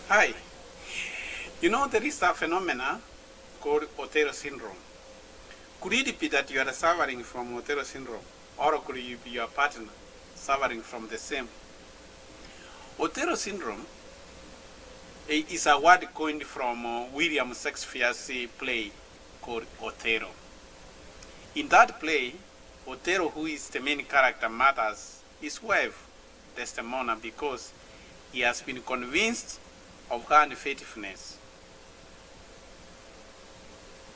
Hi. You know there is a phenomena called Othello syndrome. Could it be that you are suffering from Othello syndrome, or could you be your partner suffering from the same? Othello syndrome is a word coined from William Shakespeare's play called Othello. In that play, Othello, who is the main character, murders his wife, Desdemona, because he has been convinced of her unfaithfulness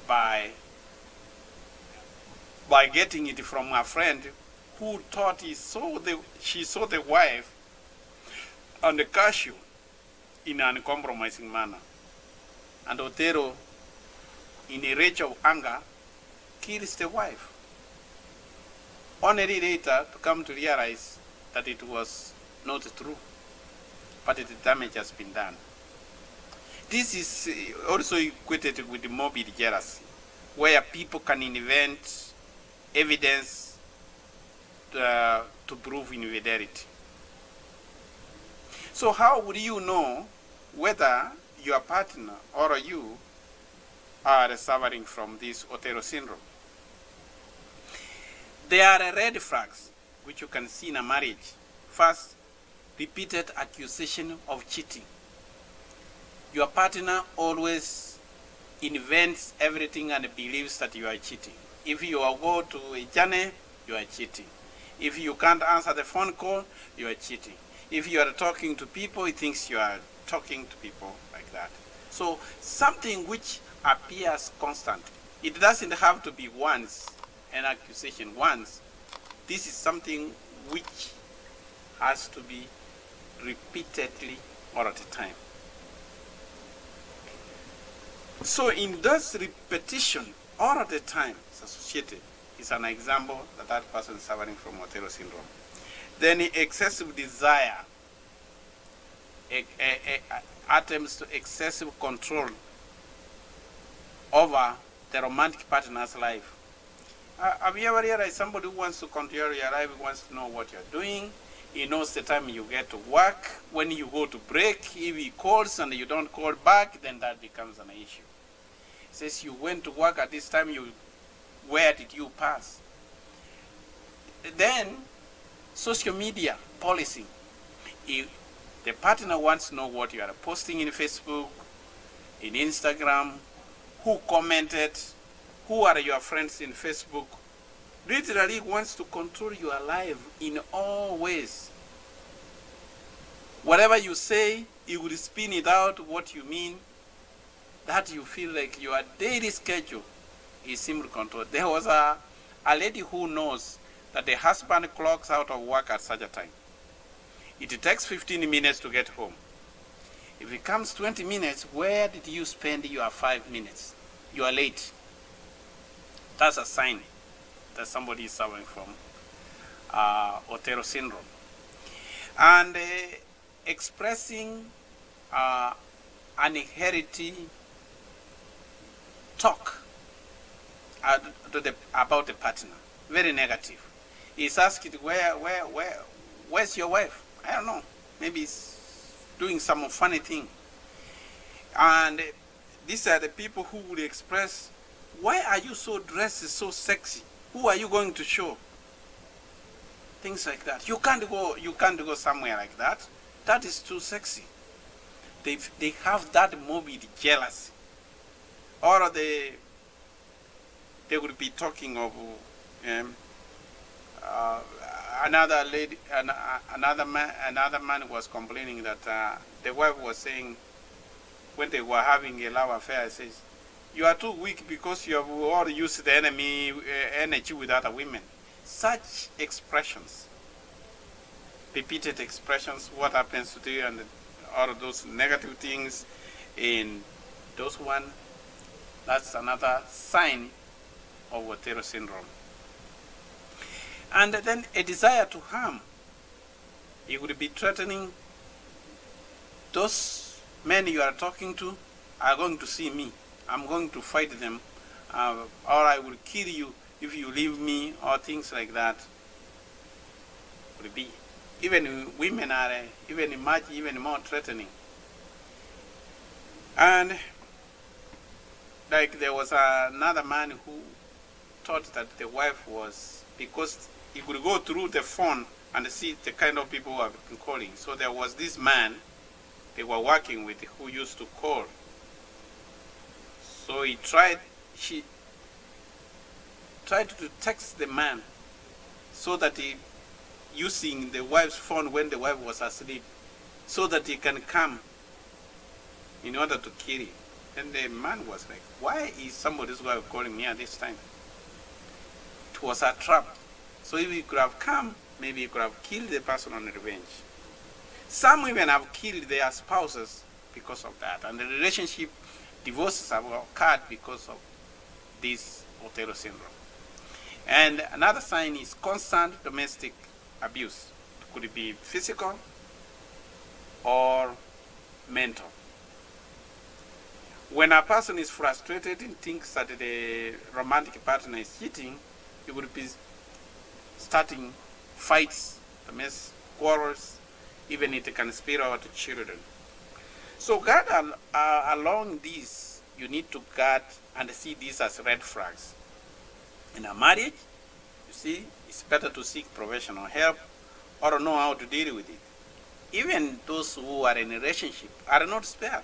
by getting it from her friend who thought she saw the wife on the cashew in an uncompromising manner. And Othello, in a rage of anger, kills the wife, only later to come to realize that it was not true, but the damage has been done. This is also equated with morbid jealousy, where people can invent evidence to prove infidelity. So how would you know whether your partner or you are suffering from this Othello syndrome? There are red flags which you can see in a marriage. First, repeated accusation of cheating. Your partner always invents everything and believes that you are cheating. If you go to a journey, you are cheating. If you can't answer the phone call, you are cheating. If you are talking to people, he thinks you are talking to people like that. So something which appears constant. It doesn't have to be once, an accusation once. This is something which has to be repeatedly all at a time. So in this repetition all at a time is associated is an example that that person is suffering from Othello syndrome. Then excessive desire, attempts to excessive control over the romantic partner's life. Have you ever realized somebody who wants to control your life, wants to know what you're doing? He knows the time you get to work. When you go to break, if he calls and you don't call back, then that becomes an issue. He says you went to work at this time, where did you pass? Then, social media policing. If the partner wants to know what you are posting in Facebook, in Instagram, who commented, who are your friends in Facebook, literally wants to control your life in all ways. Whatever you say, he will spin it out what you mean, that you feel like your daily schedule is simply controlled. There was a lady who knows that the husband clocks out of work at such a time. It takes 15 minutes to get home. If it comes 20 minutes, where did you spend your 5 minutes? You are late. That's a sign that somebody is suffering from Othello syndrome. And expressing unhealthy talk about the partner, very negative. He's asked, where's your wife? I don't know. Maybe he's doing some funny thing. And these are the people who would express, why are you so dressed so sexy? Who are you going to show? Things like that. You can't go somewhere like that. That is too sexy. They have that morbid jealousy. Or they would be talking of another lady, another man was complaining that the wife was saying, when they were having a love affair, says, you are too weak because you have all used the energy with other women. Such expressions, repeated expressions, what happens to you, and all of those negative things in those one, that's another sign of Othello syndrome. And then a desire to harm. He would be threatening, those men you are talking to are going to see me. I'm going to fight them, or I will kill you if you leave me, or things like that. Would be. Even women are even more threatening. And like there was another man who thought that the wife was, because he could go through the phone and see the kind of people who have been calling. So there was this man they were working with who used to call. So she tried to text the man so that he, using the wife's phone when the wife was asleep, so that he can come in order to kill him. And the man was like, why is somebody's wife calling me at this time? It was a trap. So if he could have come, maybe he could have killed the person on revenge. Some even have killed their spouses because of that. And the relationship, divorces have occurred because of this Othello syndrome. And another sign is constant domestic abuse. It could be physical or mental. When a person is frustrated and thinks that the romantic partner is cheating, he would be starting fights, domestic quarrels, even it can spill out to children. So guard along these, you need to guard and see these as red flags. In a marriage, you see, it's better to seek professional help or know how to deal with it. Even those who are in a relationship are not spared.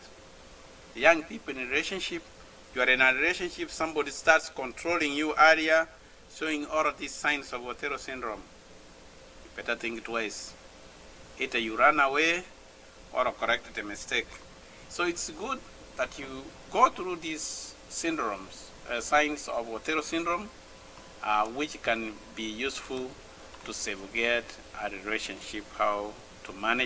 The young people in a relationship, you are in a relationship, somebody starts controlling you earlier, showing all of these signs of Othello syndrome. You better think twice. Either you run away or correct the mistake. So it's good that you go through these syndromes, signs of Othello syndrome, which can be useful to safeguard a relationship, how to manage